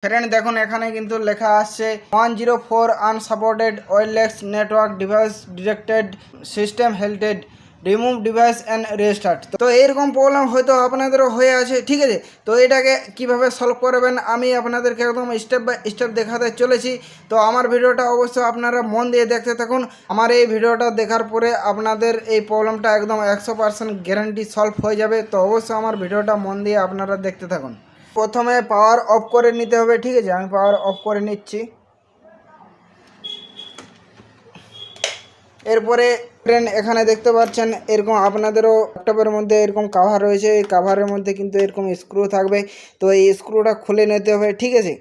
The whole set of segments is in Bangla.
ফ্রেন্ড দেখুন এখানে কিন্তু লেখা আসছে 104 unsupported wireless network device detected system halted remove device and restart. তো এরকম প্রবলেম হয়তো আপনাদেরও হয়ে আছে, ঠিক আছে। তো এটাকে কিভাবে সলভ করবেন আমি আপনাদেরকে একদম স্টেপ বাই স্টেপ দেখাতে চলেছি। তো আমার ভিডিওটা অবশ্যই আপনারা মন দিয়ে দেখতে থাকুন। আমার এই ভিডিওটা দেখার পরে আপনাদের এই প্রবলেমটা একদম 100% গ্যারান্টি সলভ হয়ে যাবে। তো অবশ্যই আমার ভিডিওটা মন দিয়ে আপনারা দেখতে থাকুন। প্রথমে পাওয়ার অফ করে নিতে হবে, ঠিক আছে। আমি পাওয়ার অফ করে নিচ্ছি। এরপরে ফ্রেন্ড এখানে দেখতে পাচ্ছেন এরকম আপনাদেরও ল্যাপটপের মধ্যে এরকম কাভার রয়েছে। এই কাভারের মধ্যে কিন্তু এরকম স্ক্রু থাকবে। তো এই স্ক্রুটা খুলে নিতে হবে, ঠিক আছে।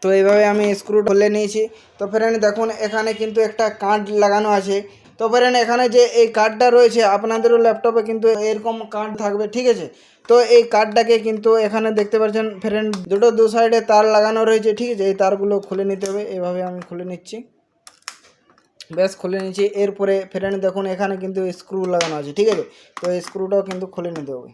তো এইভাবে আমি স্ক্রু খুলে নিয়েছি। তো ফ্রেন্ড দেখুন এখানে কিন্তু একটা কার্ড লাগানো আছে। তো ফ্রেন্ড এখানে যে এই কার্ডটা রয়েছে আপনাদেরও ল্যাপটপে কিন্তু এরকম কার্ড থাকবে, ঠিক আছে। তো এই কার্ডটাকে কিন্তু এখানে দেখতে পাচ্ছেন ফ্রেন্ড দু সাইডে তার লাগানো রয়েছে, ঠিক আছে। এই তারগুলো খুলে নিতে হবে। এইভাবে আমি খুলে নিচ্ছি, বেশ খুলে নিচ্ছি। এরপরে ফ্রেন্ড দেখুন এখানে কিন্তু স্ক্রু লাগানো আছে, ঠিক আছে। তো এই স্ক্রুটাও কিন্তু খুলে নিতে হবে।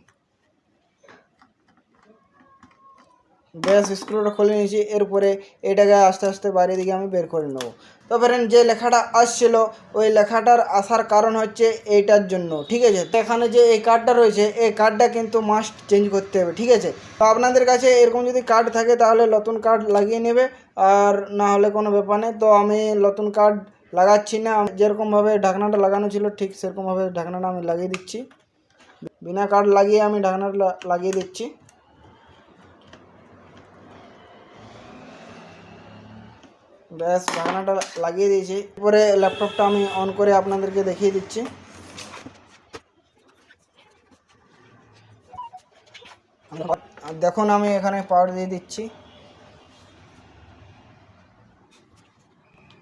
বেশ স্ক্রুটা খুলে নিয়েছি। এরপরে এটাকে আস্তে আস্তে বাইরের দিকে আমি বের করে নেব। তো ফ্রেন্ড যে লেখাটা আসছিল ওই লেখাটার আসার কারণ হচ্ছে এইটার জন্য, ঠিক আছে। তো এখানে যে এই কার্ডটা রয়েছে এই কার্ডটা কিন্তু মাস্ট চেঞ্জ করতে হবে, ঠিক আছে। তো আপনাদের কাছে এরকম যদি কার্ড থাকে তাহলে নতুন কার্ড লাগিয়ে নেবে, আর না হলে কোনো ব্যাপার নেই। তো আমি নতুন কার্ড লাগাচ্ছি না, যেরকমভাবে ঢাকনাটা লাগানো ছিল ঠিক সেরকমভাবে ঢাকনাটা আমি লাগিয়ে দিচ্ছি। বিনা কার্ড লাগিয়ে আমি ঢাকনাটা লাগিয়ে দিচ্ছি। ব্যাস ঢাকনাটা লাগিয়ে দিয়েছি। এরপরে ল্যাপটপটা আমি অন করে আপনাদেরকে দেখিয়ে দিচ্ছি। দেখুন আমি এখানে পাওয়ার দিয়ে দিচ্ছি।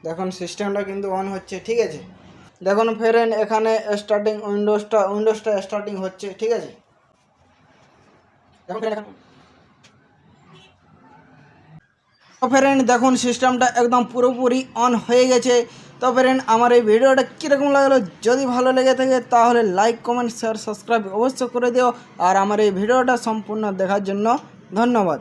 দেখুন সিস্টেমটা কিন্তু অন হচ্ছে, ঠিক আছে। দেখুন ফ্রেন্ড এখানে স্টার্টিং উইন্ডোজটা স্টার্টিং হচ্ছে, ঠিক আছে। ফ্রেন্ড দেখুন সিস্টেমটা একদম পুরোপুরি অন হয়ে গেছে। তো ফ্রেন্ড আমার এই ভিডিওটা কীরকম লাগলো, যদি ভালো লেগে থাকে তাহলে লাইক কমেন্ট শেয়ার সাবস্ক্রাইব অবশ্যই করে দিও। আর আমার এই ভিডিওটা সম্পূর্ণ দেখার জন্য ধন্যবাদ।